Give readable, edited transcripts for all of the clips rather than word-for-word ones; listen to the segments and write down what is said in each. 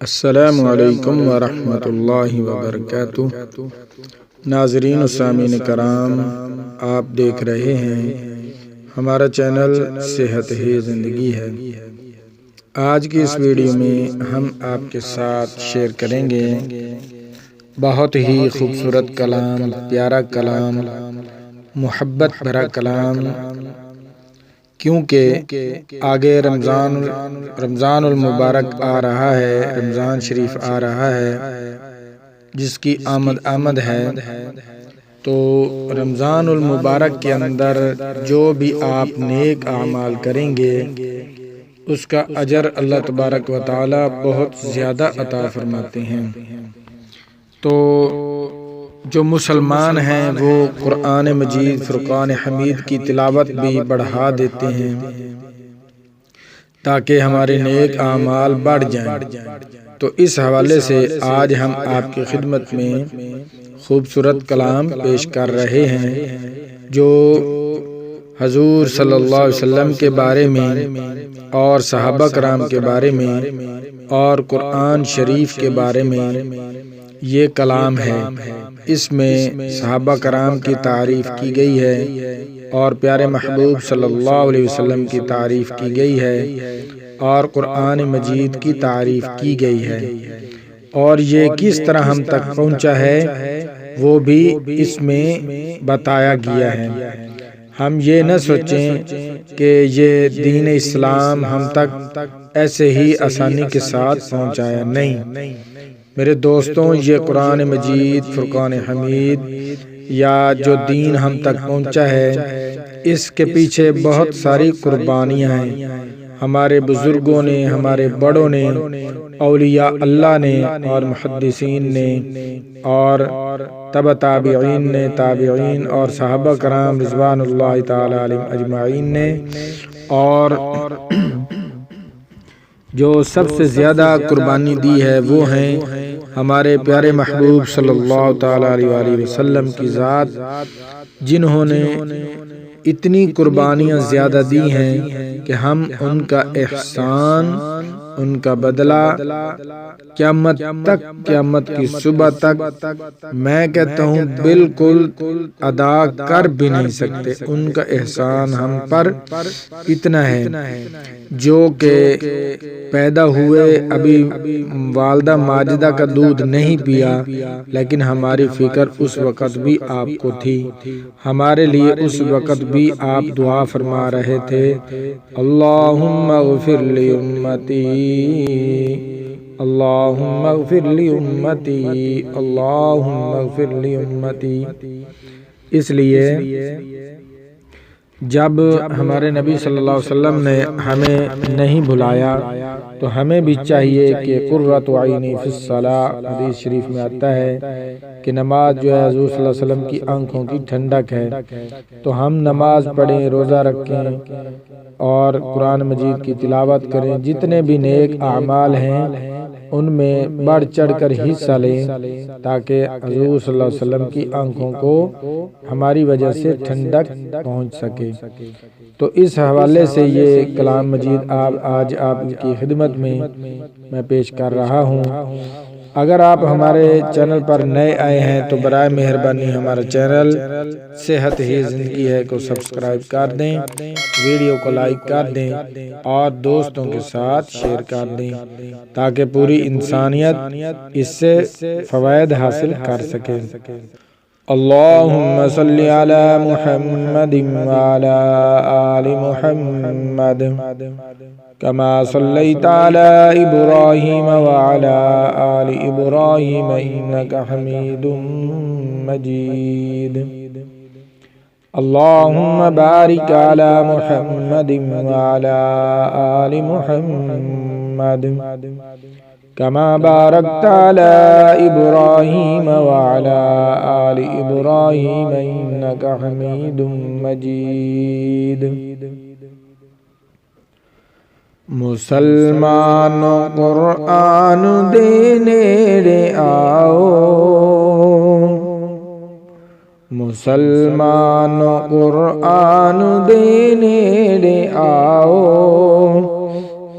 अस्सलामु अलैकुम वरहमतुल्लाहि वबरकातुहू। नाज़रीन व सामीन कराम, आप देख रहे हैं हमारा चैनल सेहत ही ज़िंदगी है। आज की इस वीडियो में हम आपके साथ शेयर करेंगे बहुत ही खूबसूरत कलाम, प्यारा कलाम, मोहब्बत भरा कलाम, क्योंकि आगे रमज़ानुल मुबारक आ रहा है, रमज़ान शरीफ आ रहा है जिसकी आमद है। तो रमज़ानुल मुबारक के अंदर जो भी आप नेक आमाल करेंगे उसका अजर अल्लाह तबारक व तआला बहुत ज़्यादा अता फरमाते हैं। तो जो मुसलमान हैं वो कुरान मजीद, फुरकान हमीद की तिलावत भी बढ़ा देते हैं ताकि हमारे नेक आमाल बढ़ जाएं। तो इस हवाले से आज हम आपकी खिदमत में खूबसूरत कलाम पेश कर रहे हैं जो हजूर सल्लल्लाहु अलैहि वसल्लम के बारे में और सहाबा कराम के बारे में और कुरान शरीफ के बारे में ये कलाम है। इसमें सहाबा कराम की तारीफ़ की गई है और प्यारे महबूब सल्लल्लाहु अलैहि वसल्लम की तारीफ़ की गई है और कुरान मजीद की तारीफ़ की गई है। और ये किस तरह हम तक पहुँचा है वो भी इसमें बताया गया है। हम ये न सोचें कि ये दीन इस्लाम हम तक ऐसे ही आसानी के साथ पहुँचाया, नहीं मेरे दोस्तों, ये कुरान मजीद, फुरकान हमीद या जो दीन हम तक पहुँचा है इसके पीछे बहुत सारी कुर्बानियाँ हैं। हमारे बुजुर्गों ने, हमारे बड़ों ने, औलिया अल्लाह ने और मुहद्दिसीन ने और तब ताबिईन ने, ताबिईन और सहाबा कराम रिज़वानुल्लाहि ताला अलैहिम अजमाइन ने, और जो सबसे ज़्यादा कुर्बानी दी है वो हैं हमारे प्यारे महबूब सल्लल्लाहु ताला अलैहि वसल्लम की ज़ात, जिन्होंने इतनी कुर्बानियाँ ज़्यादा दी हैं कि हम उनका एहसान, उनका बदला क़यामत तक, क़यामत की सुबह तक मैं कहता हूँ बिल्कुल अदा कर भी नहीं सकते। उनका एहसान हम पर इतना है जो कि पैदा हुए अभी वालदा माजिदा का दूध नहीं पिया, लेकिन हमारी फिक्र उस वक़्त भी आपको थी, हमारे लिए उस वक़्त भी आप दुआ फरमा रहे थे, अल्लाहुम्मा ग़फ़िर ली उम्मती, अल्लाहुम्मा ग़फ़िर ली उम्मती, अल्लाहुम्मा ग़फ़िर ली उम्मती। इसलिए जब हमारे नबी सल्लल्लाहु अलैहि वसल्लम ने हमें नहीं भुलाया तो हमें भी चाहिए कि कुर्रतु ऐनी फिस्सलाह, हदीस शरीफ में आता है कि नमाज जो है हुज़ूर सल्लल्लाहु अलैहि वसल्लम की आंखों की ठंडक है। तो हम नमाज पढ़ें, रोज़ा रखें और कुरान मजीद की तिलावत करें। जितने भी नेक आमाल हैं उनमें बढ़ चढ़ कर हिस्सा लें ताकि हुज़ूर सल्लल्लाहु अलैहि वसल्लम की आंखों को हमारी वजह से ठंडक पहुँच सके। तो इस हवाले से ये कलाम मजीद आज आपकी खिदमत में मैं पेश कर रहा हूँ। अगर आप हमारे चैनल पर नए आए हैं तो बराए मेहरबानी हमारा चैनल सेहत ही ज़िंदगी है को सब्सक्राइब कर दें, वीडियो को लाइक कर दें और दोस्तों के साथ शेयर कर दें ताकि पूरी इंसानियत इससे फ़वायद हासिल कर सके। अल्लाहुम्मा सल्ली अला मुहम्मदिन व अला आलि मुहम्मद कमा सल्लैता अला इब्राहीम व अला आलि इब्राहीम इन्नका हमीदुम मजीद। अल्लाहुम्मा बारिक अला मुहम्मदिन व अला आलि मुहम्मद कमा बारकता अला इब्राहीम व अला आलि इब्राहीम इन्नका हमीदुम मजीद। मुसलमानों कुरान देने रे आओ, मुसलमानों कुरान देने रे आओ,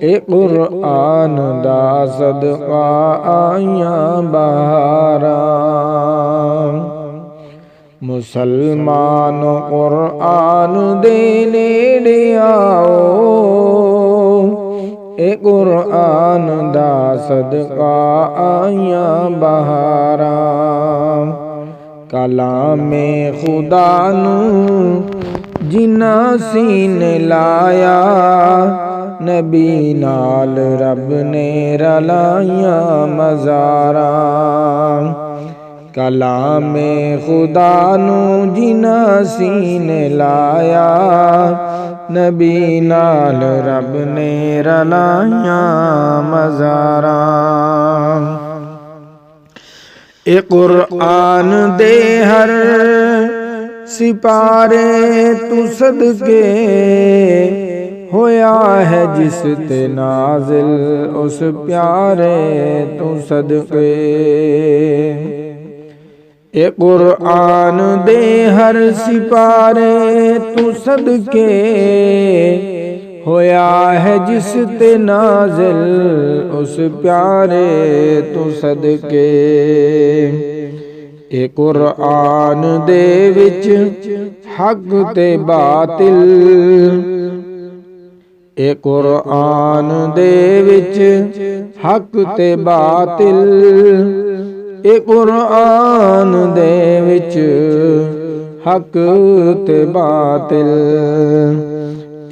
ए कुरआन दा सदका आइयां बहारां। मुसलमान कुरआन दे नेड़े आओ, ए कुरआन दा सदका आइयां बहारां। कलामे खुदा नू जिन्ना सीने लाया, नबी नाल रब ने रलाइयां मज़ारां। कलामे खुदा नू जिन्ना सीने लाया, नबी नाल रब ने रलाइयां मज़ारां। ए कुरआन दे हर सिपारे तू सदके, होया है जिस ते नाज़िल उस प्यारे तू सदके। ए कुरआन दे हर सिपारे तू सदके, होया है जिस ते नाज़िल उस प्यारे तू सदके। ए कुरआन दे विच हक ते बातिल, ए कुरआन दे विच हक ते बातिल, ए कुरआन दे विच हक ते बातिल।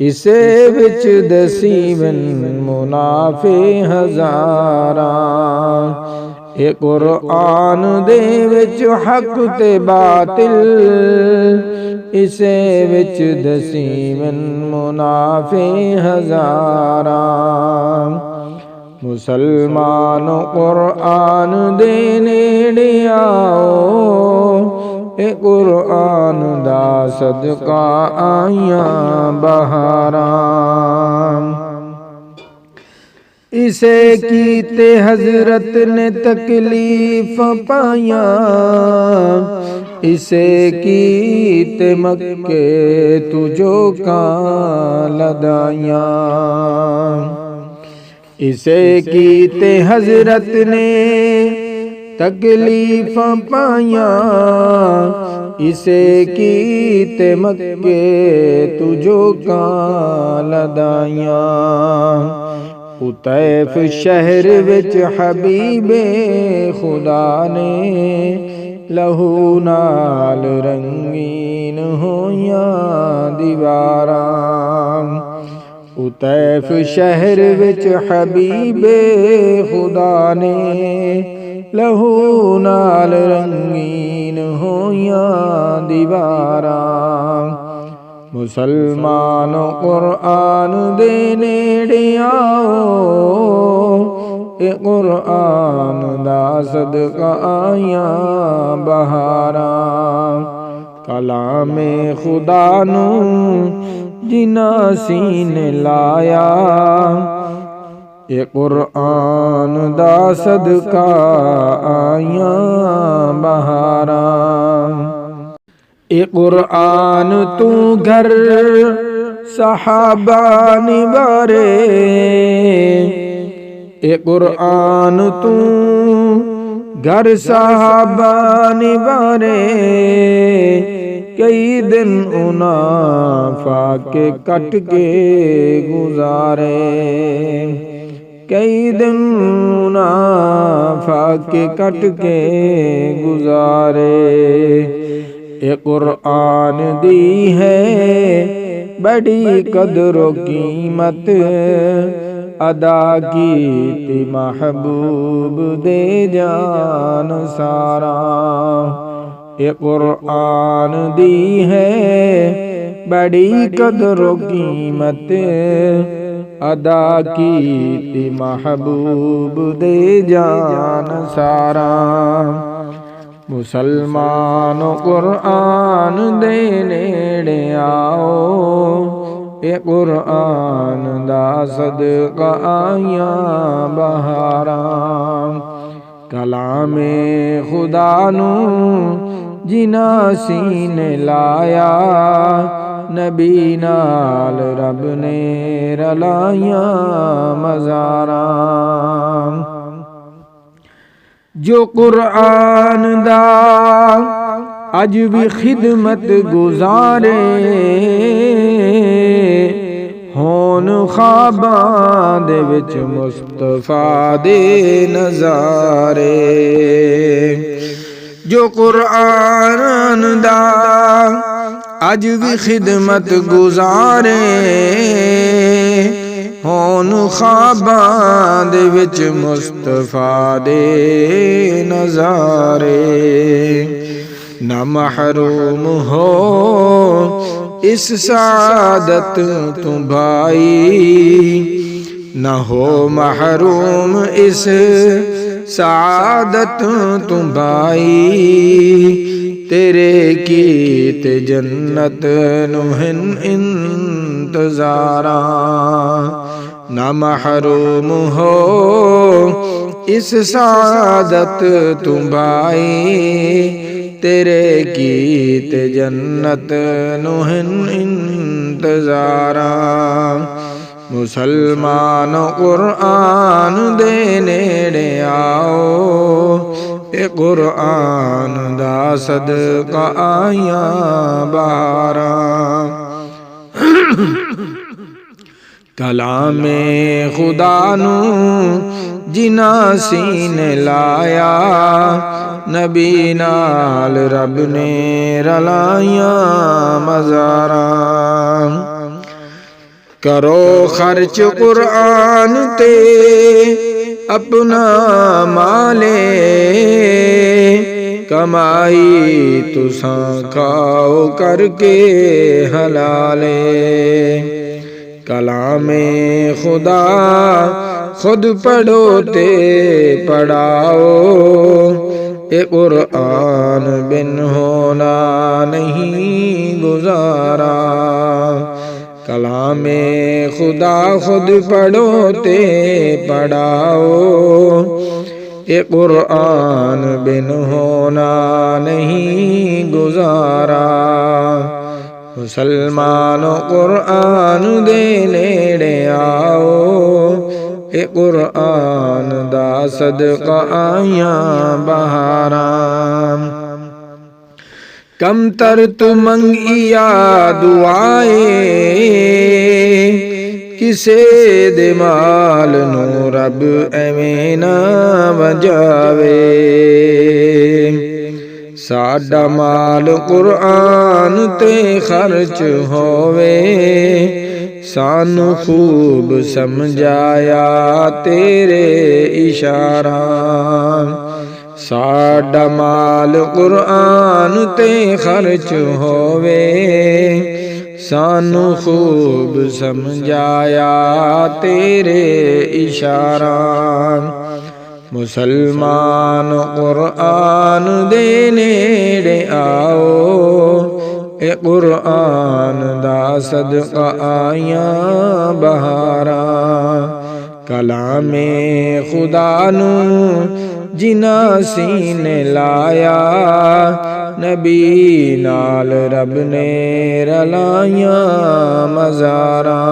इसे विच दसीवन मुनाफे हज़ारां, ए कुरआन दे विच हक ते बातिल, इसे विच दसीवन मुनाफे हज़ारां। मुसलमान कुरआन दे नेड़े आओ, ए कुरआन दा सदका आइयां बहारां। इसे कीते हजरत ने तकलीफ पाइया, इसे कीते मक्के तुझो का लदाइया। इसे कीते हजरत ने तकलीफ पाइया, इसे कीते मक्के तुझो का लदाइया। उतैफ शहर विच हबीबे खुदा ने, लहू नाल रंगीन होइयां दीवारां। उतैफ शहर विच हबीबे खुदा ने, लहू नाल रंगीन होइयां दीवारां। मुसलमान कुरआन दे नेड़े आओ, ए कुरआन दा सदका आइयां बहारां। कलामे खुदा नू जिन्ना सीने लाया, ए कुरआन दा सदका आइयां बहारां। ए कुरआन तू घर सहाबा निवारे, ए कुरआन तू घर सहाबा निवारे। कई दिन उना फाके कट के गुजारे, कई दिन उना फाके कट के गुजारे। ए कुरआन दी है बड़ी कदरो कीमत, अदा की महबूब दे जान सारा। ए कुरआन दी है बड़ी कदरो कीमत, अदा की महबूब दे जान सारा। मुसलमान कुरआन दे नेड़े आओ, ए कुरआन दा सदका आइयां बहारां। कलामे खुदा नू जिन्ना सीने लाया, नबी नाल रब ने रलाइया मज़ारा। जो कुरान दा अज भी खिदमत गुजारे, होन ख्वाबां दे विच मुस्तफा दे नज़ारे। जो कुरान दा अज भी खिदमत गुजारे, होन ख्वाबां दे विच मुस्तफा दे नज़ारे। न महरूम हो इस सादत तू भाई, न हो महरूम इस सादत तू भाई। तेरे कीत जन्नत नुहन इंतज़ारा। न महरूम हो इस सादत तू भाई, तेरे कीत जन्नत नुहन इंतज़ारा। मुसलमान कुरान दे नेड़े आओ, ए कुरान दा सदका आया बहारा। कलामे खुदा नू जिना सीने लाया, नबी नाल रब ने रलाइया मज़ारा। करो खर्च कुरान ते अपना माले, कमाई तुसां खाओ करके हलाले। कलामे खुदा खुद पढ़ो ते पढ़ाओ, ए कुरान बिन होना नहीं गुजारा। कलामे खुदा खुद पढ़ो ते पढ़ाओ, ए कुरान बिन होना नहीं गुजारा। मुसलमानो कुरान दे नेड़े आओ, ए कुरान दा सदका आया बहारा। कम तर तू मंगिया दुआए, किसे दे माल नू रब एवें ना वजावे। साडा माल कुरान ते खर्च होवे, सानू खूब समझाया तेरे इशारा। साडा माल कुरान ते खर्च होवे, सानू खूब समझाया तेरे इशारा। मुसलमान कुरान दे नेड़े आओ, ए कुरान दा सदका आया बहारा। कलामे खुदा नू जिना सीने लाया, नबी नाल रब ने रलाइया मज़ारा।